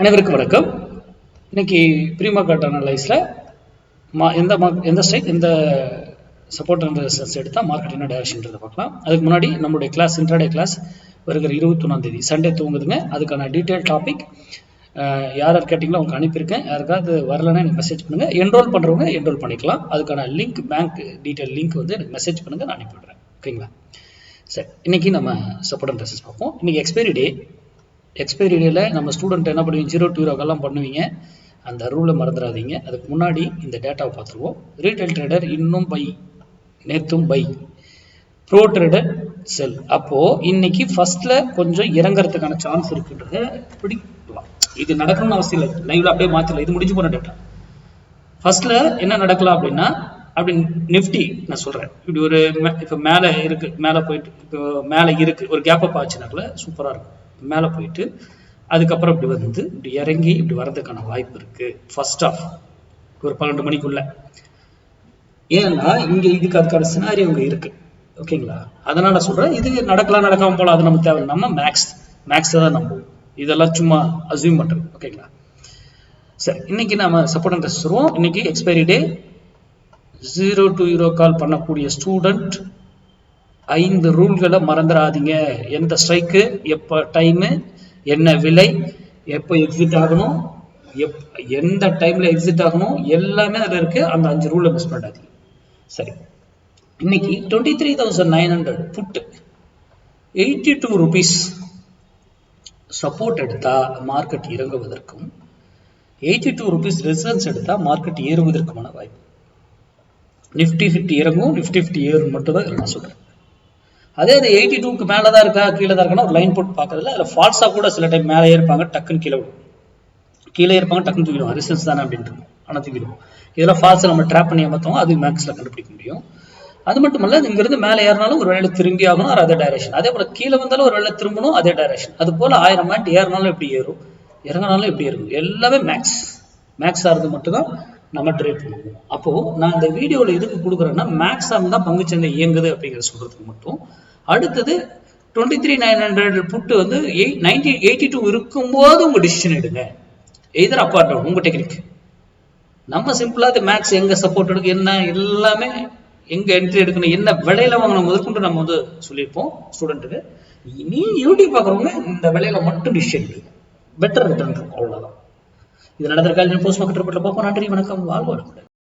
அனைவருக்கும் வணக்கம். இன்னைக்கு ப்ரீ மார்க்கெட் அனலைஸ்ல எந்த ஸ்ட்ரைக் எந்த சப்போர்ட் அண்ட் ரெசிஸ்டன்ஸ் எடுத்தால் மார்க்கெட் என்ன டைரக்ஷன்றதை பார்க்கலாம். அதுக்கு முன்னாடி நம்மளுடைய கிளாஸ் இன்ட்ராடே கிளாஸ் வருகிற 21 சண்டே தூங்குதுங்க. அதுக்கான டீட்டெயில் டாபிக் யார் கேட்டிங்களோ அவங்க அனுப்பியிருக்கேன். யாருக்காவது வரலன்னா எனக்கு மெசேஜ் பண்ணுங்க. என்ரோல் பண்ணுறவங்க என்ரோல் பண்ணிக்கலாம். அதுக்கான லிங்க் பேங்க் டீட்டெயில் லிங்க் வந்து எனக்கு மெசேஜ் பண்ணுங்க, நான் அனுப்பிவிடுறேன். ஓகேங்களா? சரி, இன்னைக்கு நம்ம சப்போர்ட் அண்ட் ரெசிஸ்டன்ஸ் பார்ப்போம். இன்னைக்கு எக்ஸ்பைரி டேல நம்ம ஸ்டூடெண்ட் என்ன பண்ணுவீங்க, 0 to 0 பண்ணுவீங்க. அந்த ரூலை மறந்துடாதீங்க. அதுக்கு முன்னாடி இந்த டேட்டாவை பார்த்துருவோம். ரீட்டைல் ட்ரேடர் இன்னும் பை, நேத்தும் பை, ப்ரோ ட்ரேடர் செல். அப்போ இன்னைக்கு ஃபர்ஸ்ட்ல கொஞ்சம் இறங்குறதுக்கான சான்ஸ் இருக்குன்றத பிடிக்கலாம். இது நடக்கணும்னு அவசியம் இல்லை, லைவ்ல அப்படியே மாற்றல, இது முடிஞ்சு போன டேட்டா. ஃபர்ஸ்ட்ல என்ன நடக்கலாம் அப்படின்னா, அப்படி நிஃப்டி நான் சொல்றேன், இப்படி ஒரு இப்போ மேலே இருக்கு, மேலே போயிட்டு இப்போ மேலே இருக்கு, ஒரு கேப் அப் ஆச்சுனாக்குள்ள சூப்பராக இருக்கும். மேலே போயிட்டு அதுக்கப்புறம் இப்படி வந்து இப்படி இறங்கி இப்படி வர்றதுக்கான வாய்ப்பு இருக்கு ஃபர்ஸ்ட் ஆஃப் ஒரு 12 மணிக்குள்ள. ஏன்னா இங்க இதுக்கு அதுக்கான சினாரியோ இங்க இருக்கு. ஓகேங்களா? அதனால சொல்றேன், இது நடக்காம போல, அது நமக்கு தேவை. நம்ம மேக்ஸ் தான் நம்புவோம், இதெல்லாம் சும்மா அசியூம் பண்றது. ஓகேங்களா? சரி, இன்னைக்கு நாம சப்போர்ட் அண்ட் ரெசிஸ்டன்ஸ் வருவோம். இன்னைக்கு எக்ஸ்பைரி டே. 0 to 0 கால் பண்ணக்கூடிய ஸ்டூடெண்ட் 5 ரூல்களை மறந்துடாதீங்க. எந்த ஸ்ட்ரைக்கு, எப்போ டைமு, என்ன விலை, எப்போ எக்ஸிட் ஆகணும், எந்த டைம்ல எக்ஸிட் ஆகணும், எல்லாமே அதில் இருக்கு. அந்த 5 ரூலை மிஸ் பண்ணாதீங்க. சரி, இன்னைக்கு 23,900 புட்டு 82 rupees சப்போர்ட் எடுத்தா மார்க்கெட் இறங்குவதற்கும், 82 rupees ரெசிஸ்டன்ஸ் எடுத்தா மார்க்கெட் ஏறுவதற்குமான வாய்ப்பு. நிஃப்டி 50 இறங்கும், நிஃப்டி 50 ஏறும் மட்டும் தான் நான் சொல்றேன். அதே அது 82க்கு மேலே தான் இருக்கா கீழே தான் இருக்கானா ஒரு லைன் போட்டு பார்க்கறதுல அதில் ஃபால்ஸாக கூட சில டைம் மேலே ஏற்பாங்க, டக்குன்னு கீழே விடும், கீழே இருப்பாங்க, டக்குன்னு தூக்கிடுவோம். ரெசிஸ்டன்ஸ் தானே அப்படின்ட்டு ஆனால் தூக்கிடுவோம். இதெல்லாம் ஃபால்ஸை நம்ம ட்ராப் பண்ணி ஏமாற்றோம், அது மேக்ஸில் கண்டுபிடிக்க முடியும். அது மட்டும் இல்லை, இங்கிருந்து மேலே ஏறினாலும் ஒரு வேலை திரும்பி ஆகணும், அதே டைரக்ஷன். அதே போல் கீழே வந்தாலும் ஒரு வேலை திரும்பணும், அதே டைரக்ஷன். அது போல் 1000 பாயிண்ட் ஏறினாலும் எப்படி ஏறும், இறங்கினாலும் எப்படி இருக்கும், எல்லாமே மேக்ஸாக இருந்து மட்டும்தான் நம்ம ட்ரேட் பண்ணுவோம். அப்போ நான் இந்த வீடியோவில் எதுக்கு கொடுக்குறேன்னா, மேக்ஸாக இருந்தால் பங்குச்சந்தை இயங்குது அப்படிங்கிறத சொல்றதுக்கு மட்டும். அடுத்தது 23,900 புட்டு வந்து 82 இருக்கும்போது உங்க டிசிஷன் எடுங்க. எதர் அப்பார்ட் டவுன் உங்க டெக்னிக். நம்ம சிம்பிளா மேக்ஸ் எங்க சப்போர்ட் எடுக்க, என்ன எல்லாமே எங்க என்ட்ரி எடுக்கணும், என்ன விலையில வாங்கணும் முதற்கொண்டு நம்ம வந்து சொல்லியிருப்போம் ஸ்டூடெண்ட்டுக்கு. நீ யூடியூப் பார்க்குறவங்க இந்த விலையில மட்டும் டிசிஷன் எடுங்க, பெட்டர் ரிட்டர்ன் இருக்கும். அவ்வளவுதான். இது நடந்திருக்காது. போஸ்ட் மார்க்கெட் ரிப்போர்ட்ல பார்ப்போம். நன்றி, வணக்கம், வாழ்க வளமுடன்.